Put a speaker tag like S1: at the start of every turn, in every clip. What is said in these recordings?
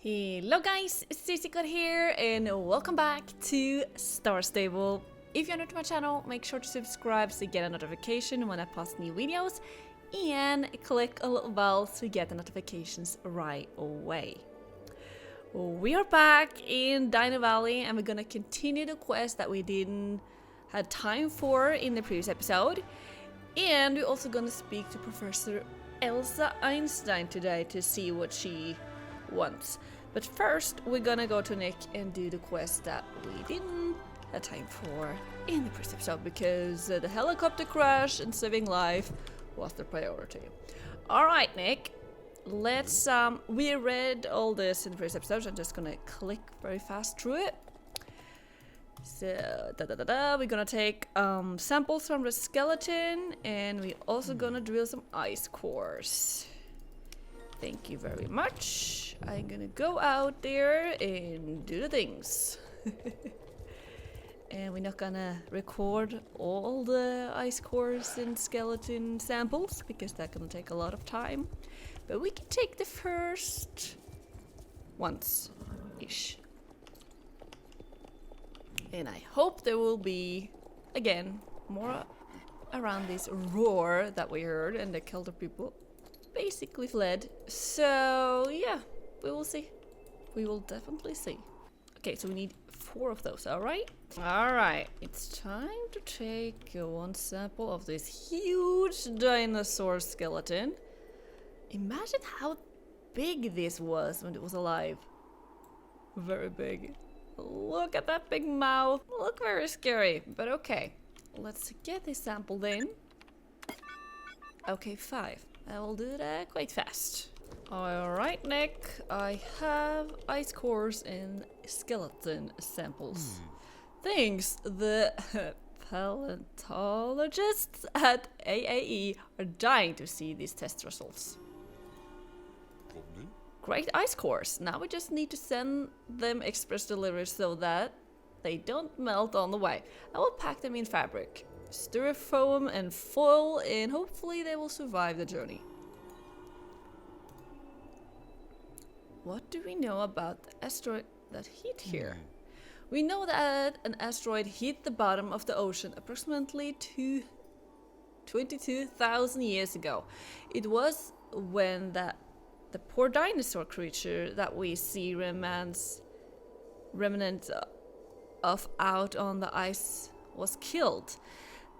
S1: Hello guys, Susie here and welcome back to Star Stable. If you're new to my channel, make sure to subscribe so you get a notification when I post new videos and click a little bell so you get the notifications right away. We are back in Dino Valley and we're gonna continue the quest that we didn't have time for in the previous episode. And we're also gonna speak to Professor Elsa Einstein today to see what she wants. But first, we're gonna go to Nick and do the quest that we didn't have time for in the previous episode because the helicopter crash and saving life was the priority. Alright, Nick, let's we read all this in the previous episode, so I'm just gonna click very fast through it. So we're gonna take samples from the skeleton and we're also gonna drill some ice cores. Thank you very much. I'm gonna go out there and do the things. And we're not gonna record all the ice cores and skeleton samples because that's gonna take a lot of time. But we can take the first ones-ish. And I hope there will be, again, more around this roar that we heard and the killed the people basically fled. So yeah, we will see. We will definitely see. Okay, so we need 4 of those, alright? Alright, it's time to take one sample of this huge dinosaur skeleton. Imagine how big this was when it was alive. Very big. Look at that big mouth. Look very scary, but okay. Let's get this sample in. Okay, 5. I will do that quite fast. Alright, Nick, I have ice cores and skeleton samples. Thanks, the paleontologists at AAE are dying to see these test results. Great ice cores. Now we just need to send them express delivery so that they don't melt on the way. I will pack them in fabric, styrofoam and foil, and hopefully they will survive the journey. What do we know about the asteroid that hit here? We know that an asteroid hit the bottom of the ocean approximately 22,000 years ago. It was when the poor dinosaur creature that we see remnants of out on the ice was killed.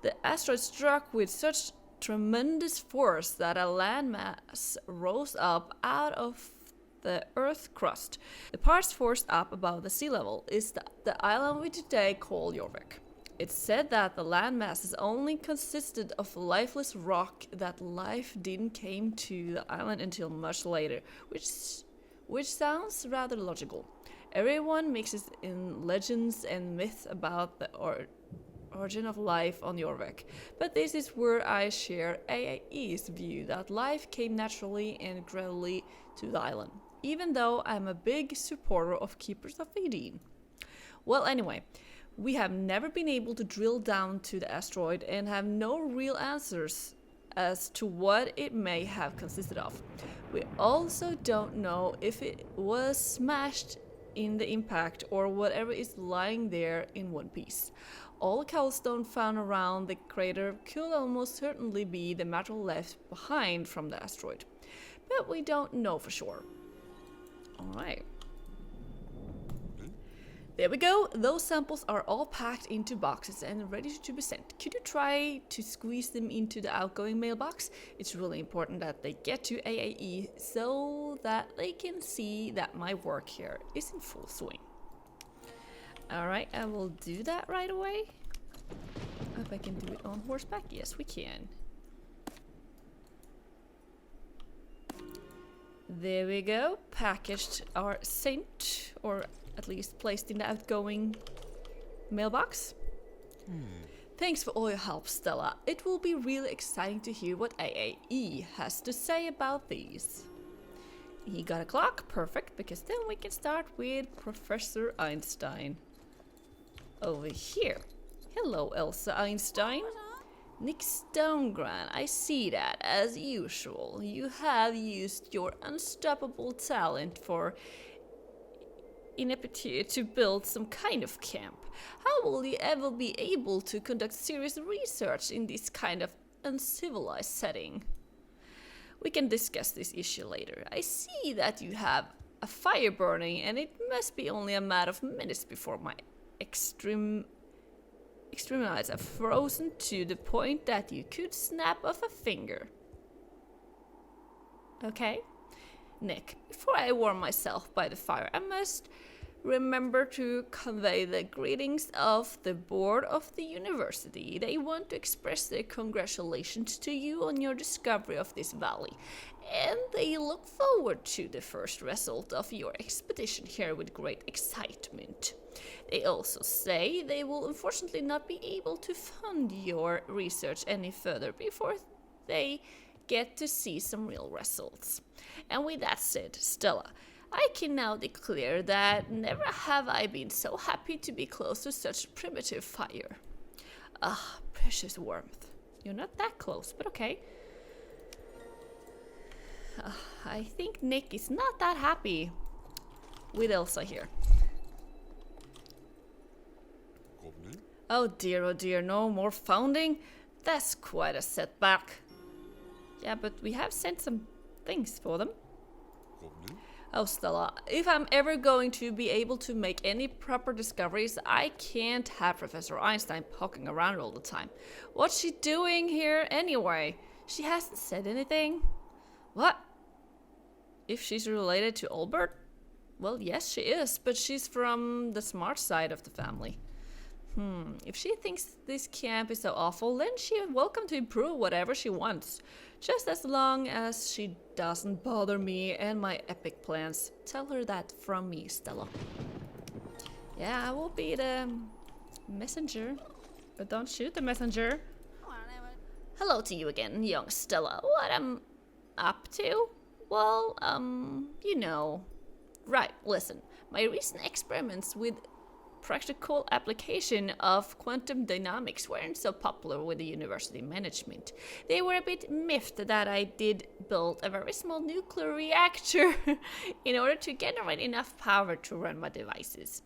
S1: The asteroid struck with such tremendous force that a landmass rose up out of the Earth's crust. The parts forced up above the sea level is the island we today call Jorvik. It's said that the landmasses only consisted of lifeless rock, that life didn't come to the island until much later, which sounds rather logical. Everyone mixes in legends and myths about the origin of life on Jorvik, but this is where I share AAE's view that life came naturally and gradually to the island, even though I'm a big supporter of Keepers of Eden. Well, anyway, we have never been able to drill down to the asteroid and have no real answers as to what it may have consisted of. We also don't know if it was smashed in the impact or whatever is lying there in one piece. All cobblestone found around the crater could almost certainly be the metal left behind from the asteroid, but we don't know for sure. Alright. There we go. Those samples are all packed into boxes and ready to be sent. Could you try to squeeze them into the outgoing mailbox? It's really important that they get to AAE so that they can see that my work here is in full swing. Alright, I will do that right away. Hope I can do it on horseback. Yes, we can. There we go. Packaged are sent, or at least placed in the outgoing mailbox. Thanks for all your help, Stella. It will be really exciting to hear what AAE has to say about these. He got a clock, perfect, because then we can start with Professor Einstein. Over here. Hello, Elsa Einstein. Nick Stonegran, I see that, as usual. You have used your unstoppable talent for ineptitude to build some kind of camp. How will you ever be able to conduct serious research in this kind of uncivilized setting? We can discuss this issue later. I see that you have a fire burning, and it must be only a matter of minutes before my extremities are frozen to the point that you could snap off a finger. Okay? Nick, before I warm myself by the fire, I must remember to convey the greetings of the board of the university. They want to express their congratulations to you on your discovery of this valley, and they look forward to the first result of your expedition here with great excitement. They also say they will unfortunately not be able to fund your research any further before they get to see some real results. And with that said, Stella, I can now declare that never have I been so happy to be close to such primitive fire. Ah, precious warmth. You're not that close, but okay. I think Nick is not that happy with Elsa here. Oh dear, no more founding? That's quite a setback. Yeah, but we have sent some things for them. Oh, Stella, if I'm ever going to be able to make any proper discoveries, I can't have Professor Einstein poking around all the time. What's she doing here anyway? She hasn't said anything. What? If she's related to Albert? Well, yes, she is, but she's from the smart side of the family. If she thinks this camp is so awful, then she's welcome to improve whatever she wants. Just as long as she doesn't bother me and my epic plans. Tell her that from me, Stella. Yeah, I will be the messenger. But don't shoot the messenger. Hello to you again, young Stella. What I'm up to? Well, you know. Right, listen. My recent experiments with practical application of quantum dynamics weren't so popular with the university management. They were a bit miffed that I did build a very small nuclear reactor in order to generate enough power to run my devices.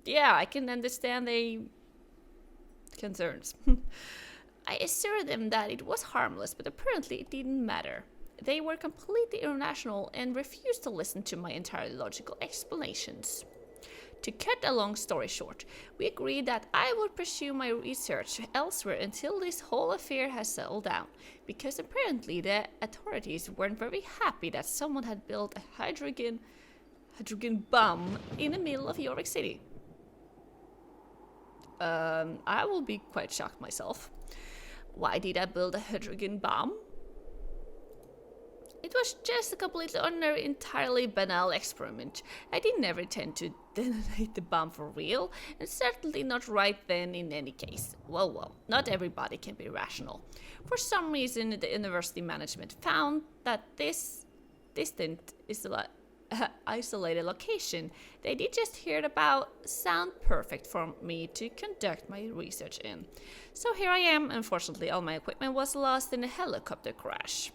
S1: Yeah, I can understand their concerns. I assured them that it was harmless, but apparently it didn't matter. They were completely irrational and refused to listen to my entirely logical explanations. To cut a long story short, we agreed that I would pursue my research elsewhere until this whole affair has settled down, because apparently the authorities weren't very happy that someone had built a hydrogen bomb in the middle of Jorvik City. I will be quite shocked myself. Why did I build a hydrogen bomb? It was just a completely ordinary, entirely banal experiment. I did never intend to detonate the bomb for real, and certainly not right then in any case. Well, not everybody can be rational. For some reason, the university management found that this distant isolated location they did just heard about sound perfect for me to conduct my research in. So here I am. Unfortunately, all my equipment was lost in a helicopter crash.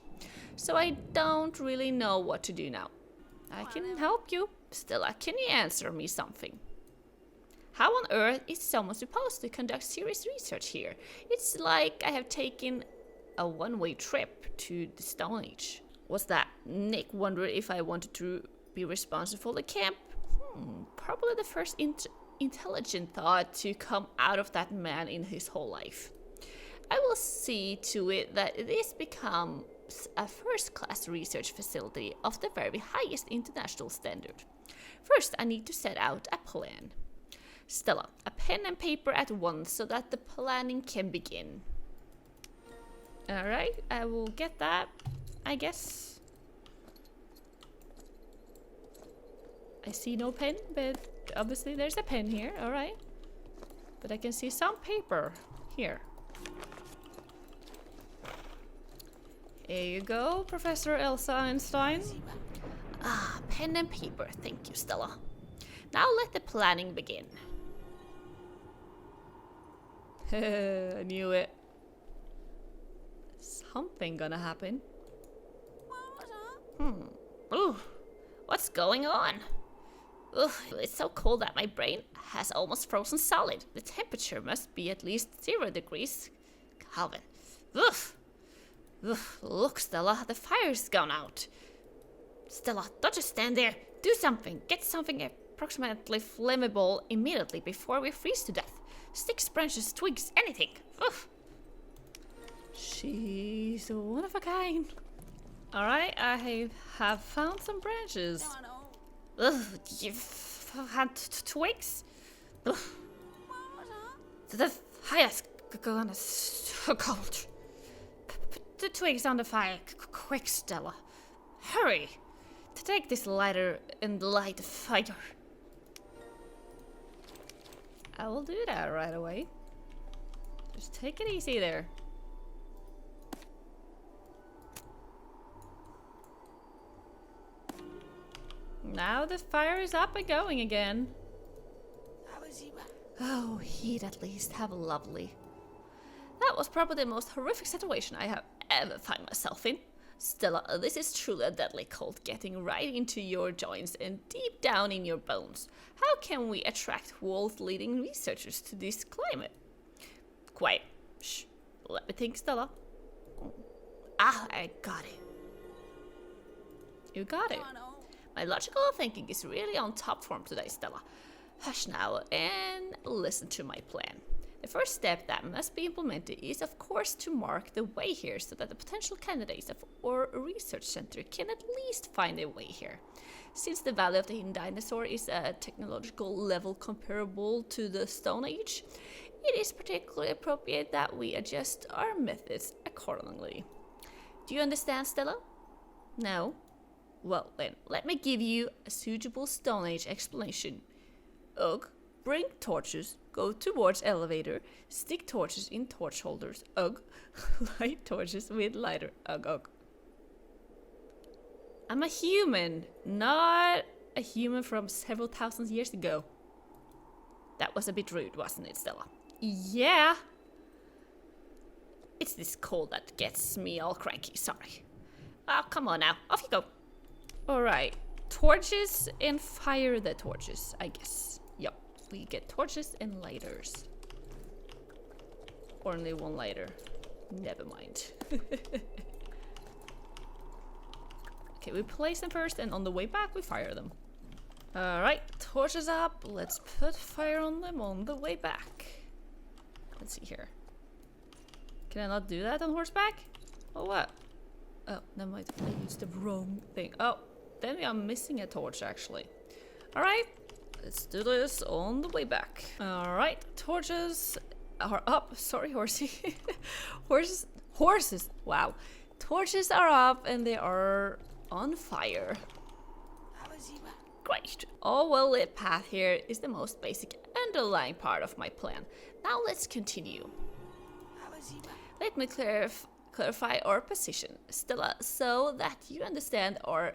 S1: So I don't really know what to do now. I can help you. Stella, can you answer me something? How on earth is someone supposed to conduct serious research here? It's like I have taken a one-way trip to the Stone Age. Was that Nick wondered if I wanted to be responsible for the camp? Probably the first intelligent thought to come out of that man in his whole life. I will see to it that this becomes a first-class research facility of the very highest international standard. First, I need to set out a plan. Stella, a pen and paper at once so that the planning can begin. Alright, I will get that, I guess. I see no pen, but obviously there's a pen here, alright. But I can see some paper here. Here you go, Professor Elsa Einstein. Ah, pen and paper. Thank you, Stella. Now let the planning begin. I knew it. Something gonna happen. Ooh, what's going on? Ugh, it's so cold that my brain has almost frozen solid. The temperature must be at least 0 degrees Kelvin. Ugh. Ugh. Look, Stella, the fire's gone out. Stella, don't just stand there. Do something. Get something approximately flammable immediately before we freeze to death. Sticks, branches, twigs, anything. Ugh. She's one of a kind. Alright, I have found some branches. Ugh, you've had twigs? Ugh. The fire's gonna so cold. Put the twigs on the fire, quick, Stella. Hurry! To take this lighter and light the fire. I will do that right away. Just take it easy there. Now the fire is up and going again. Oh, he'd at least have lovely. That was probably the most horrific situation I have ever found myself in. Stella, this is truly a deadly cold, getting right into your joints and deep down in your bones. How can we attract world-leading researchers to this climate? Quiet. Shh. Let me think, Stella. Ah, I got it. You got it. My logical thinking is really on top form today, Stella. Hush now and listen to my plan. The first step that must be implemented is, of course, to mark the way here so that the potential candidates of our research center can at least find their way here. Since the Valley of the Hidden Dinosaur is a technological level comparable to the Stone Age, it is particularly appropriate that we adjust our methods accordingly. Do you understand, Stella? No? Well then, let me give you a suitable Stone Age explanation. Ugh, bring torches, go towards elevator, stick torches in torch holders, ugh, light torches with lighter, ugh, ugh. I'm a human, not a human from several thousand years ago. That was a bit rude, wasn't it, Stella? Yeah. It's this cold that gets me all cranky, sorry. Oh, come on now, off you go. Alright, torches and fire the torches, I guess. Yup, we get torches and lighters. Only one lighter. Never mind. Okay, we place them first and on the way back we fire them. Alright, torches up. Let's put fire on them on the way back. Let's see here. Can I not do that on horseback? Oh, what? Oh, never mind. I used the wrong thing. Oh, then we are missing a torch actually. Alright, let's do this on the way back. Alright, torches are up. Sorry, horsey. Horses. Wow. Torches are up and they are on fire. Great. All well-lit path here is the most basic underlying part of my plan. Now let's continue. Let me clarify our position, Stella, so that you understand our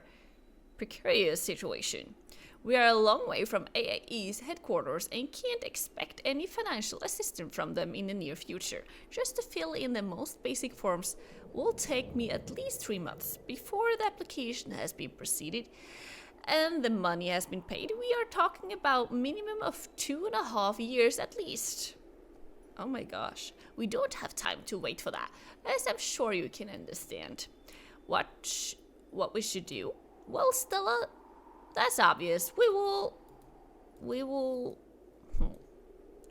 S1: precarious situation. We are a long way from AAE's headquarters and can't expect any financial assistance from them in the near future. Just to fill in the most basic forms will take me at least 3 months before the application has been proceeded and the money has been paid. We are talking about minimum of 2.5 years at least. Oh my gosh, we don't have time to wait for that, as I'm sure you can understand. What we should do? Well, Stella, that's obvious. We will...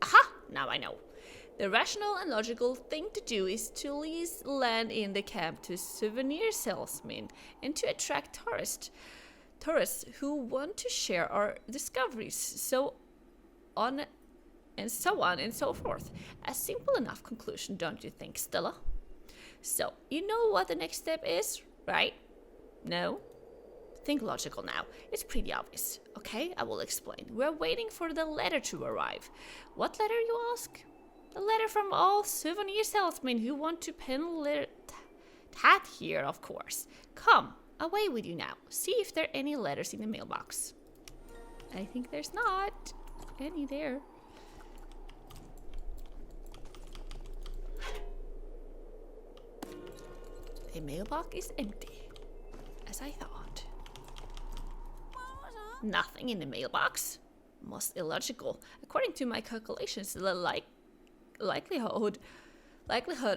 S1: Aha! Now I know. The rational and logical thing to do is to lease land in the camp to souvenir salesmen and to attract tourists who want to share our discoveries, so on and so forth. A simple enough conclusion, don't you think, Stella? So, you know what the next step is, right? No? Think logical now. It's pretty obvious. Okay, I will explain. We're waiting for the letter to arrive. What letter, you ask? The letter from all souvenir salesmen who want to pen that here, of course. Come, away with you now. See if there are any letters in the mailbox. I think there's not any there. The mailbox is empty, as I thought. Nothing in the mailbox. Most illogical. According to my calculations, the likelihood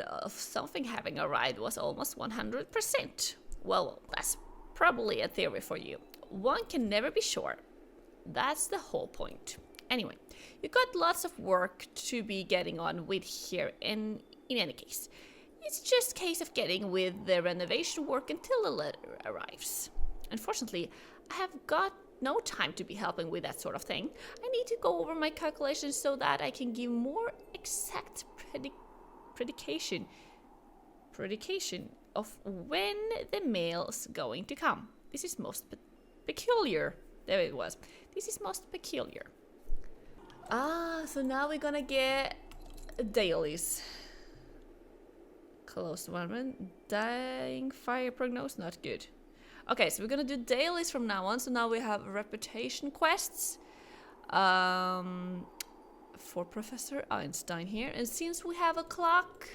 S1: of something having arrived was almost 100%. Well, that's probably a theory for you. One can never be sure. That's the whole point. Anyway, you got lots of work to be getting on with here, and in any case, it's just a case of getting with the renovation work until the letter arrives. Unfortunately, I have got no time to be helping with that sort of thing. I need to go over my calculations so that I can give more exact predication of when the mail's going to come. This is most peculiar. There it was. This is most peculiar. So now we're gonna get dailies. Close one. Dying fire prognosis, not good. Okay, so we're gonna do dailies from now on. So now we have reputation quests for Professor Einstein here. And since we have a clock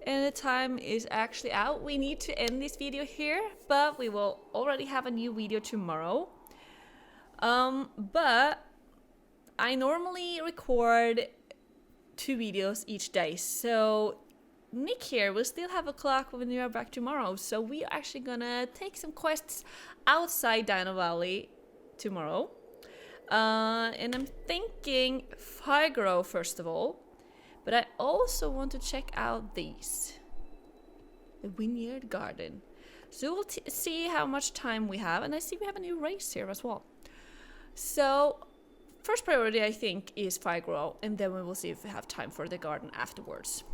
S1: and the time is actually out, we need to end this video here. But we will already have a new video tomorrow. But I normally record 2 videos each day. So Nick here will still have a clock when we are back tomorrow, so we are actually gonna take some quests outside Dino Valley tomorrow. And I'm thinking Figaro first of all, but I also want to check out these. The Vineyard Garden. So we'll see how much time we have, and I see we have a new race here as well. So first priority I think is Figaro, and then we will see if we have time for the garden afterwards.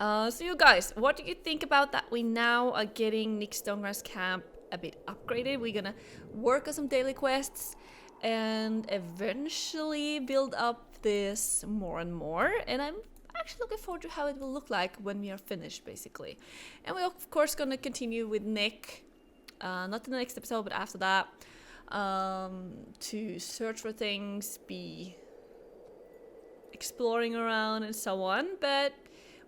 S1: So you guys, what do you think about that? We now are getting Nick Stonegrass Camp a bit upgraded. We're gonna work on some daily quests and eventually build up this more and more. And I'm actually looking forward to how it will look like when we are finished, basically. And we're of course gonna continue with Nick, not in the next episode, but after that, to search for things, be exploring around and so on. But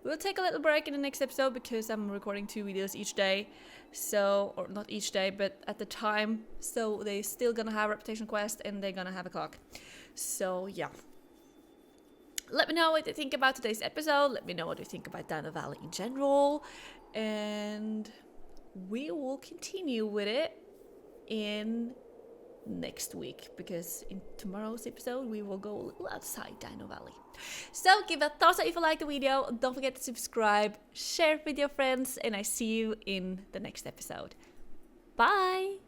S1: we'll take a little break in the next episode because I'm recording 2 videos each day. So, or not each day, but at the time. So they're still gonna have reputation quest and they're gonna have a clock. So yeah. Let me know what you think about today's episode. Let me know what you think about Dino Valley in general. And we will continue with it in next week, because in tomorrow's episode we will go a little outside Dino Valley. So give a thumbs up if you like the video, don't forget to subscribe, share it with your friends, and I see you in the next episode. Bye!